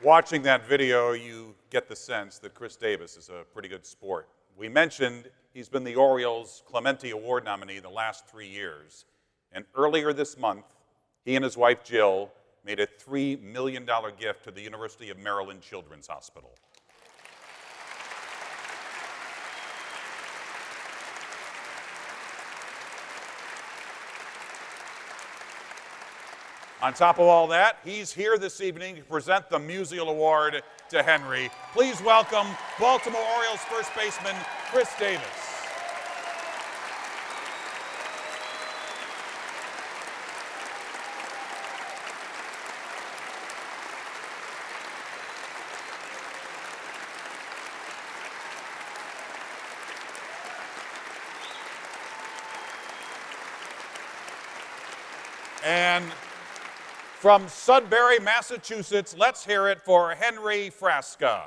Watching that video, you get the sense that Chris Davis is a pretty good sport. We mentioned he's been the Orioles' Clemente Award nominee the last 3 years. And earlier this month, he and his wife Jill made a $3 million gift to the University of Maryland Children's Hospital. On top of all that, he's here this evening to present the Musial Award to Henry. Please welcome Baltimore Orioles first baseman Chris Davis. And from Sudbury, Massachusetts, let's hear it for Henry Frasca.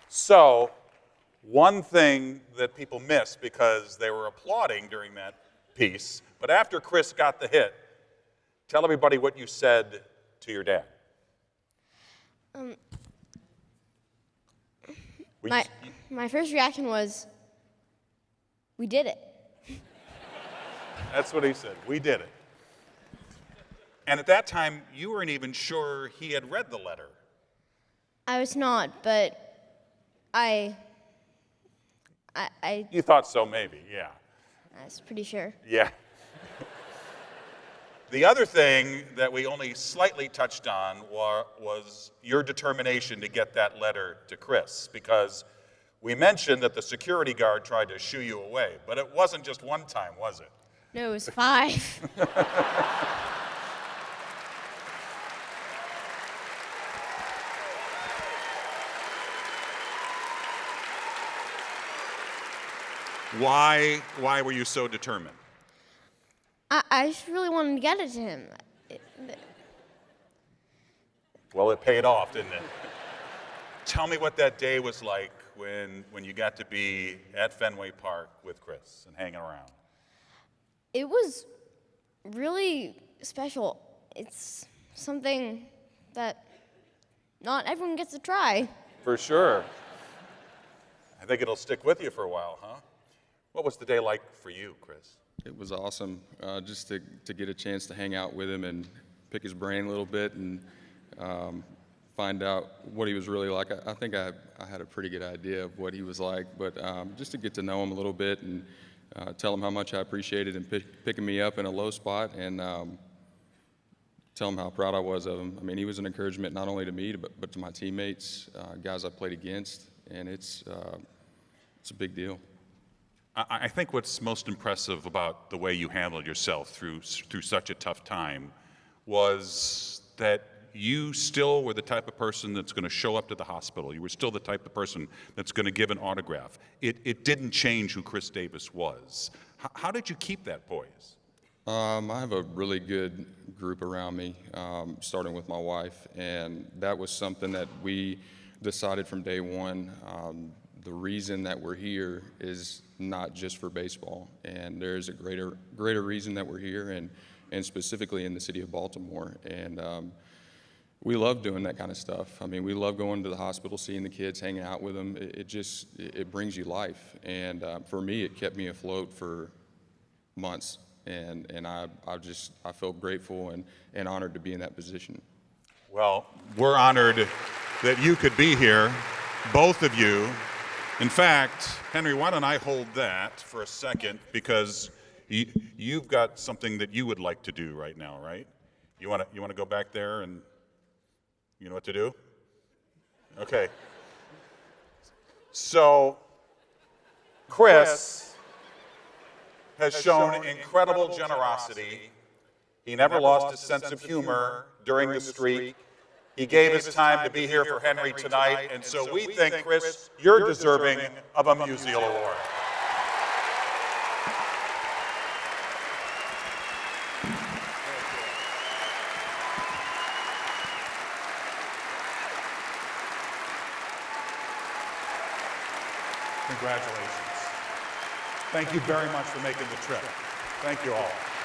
So, one thing that people missed because they were applauding during that piece, but after Chris got the hit, tell everybody what you said to your dad. My first reaction was, we did it. That's what he said, we did it. And at that time, you weren't even sure he had read the letter. I was not, but I You thought so, maybe, yeah. was pretty sure. Yeah. The other thing that we only slightly touched on was your determination to get that letter to Chris, because we mentioned that the security guard tried to shoo you away, but it wasn't just one time, was it? No, it was 5. Why were you so determined? I just really wanted to get it to him. Well, it paid off, didn't it? Tell me what that day was like when you got to be at Fenway Park with Chris and hanging around. It was really special. It's something that not everyone gets to try. For sure. I think it'll stick with you for a while, huh? What was the day like for you, Chris? It was awesome, just to get a chance to hang out with him and pick his brain a little bit and find out what he was really like. I think I had a pretty good idea of what he was like, but just to get to know him a little bit and tell him how much I appreciated him picking me up in a low spot and tell him how proud I was of him. I mean, he was an encouragement not only to me, but to my teammates, guys I played against, and it's a big deal. I think what's most impressive about the way you handled yourself through such a tough time was that you still were the type of person that's going to show up to the hospital. You were still the type of person that's going to give an autograph. It didn't change who Chris Davis was. How did you keep that poise? I have a really good group around me, starting with my wife, and that was something that we decided from day one. The reason that we're here is not just for baseball, and there's a greater reason that we're here, and specifically in the city of Baltimore. And we love doing that kind of stuff. I mean, we love going to the hospital, seeing the kids, hanging out with them. It brings you life, and for me, it kept me afloat for months. And I feel grateful and honored to be in that position. Well, we're honored that you could be here, both of you. In fact, Henry, why don't I hold that for a second, because you've got something that you would like to do right now, right? You want to go back there and you know what to do? Okay. So, Chris has shown incredible generosity. He never lost his sense of humor during the streak. He gave his time to be here for Henry tonight, and so we think, Chris, you're deserving of a Musial Award. Congratulations. Thank you very much for making the trip. Thank you all.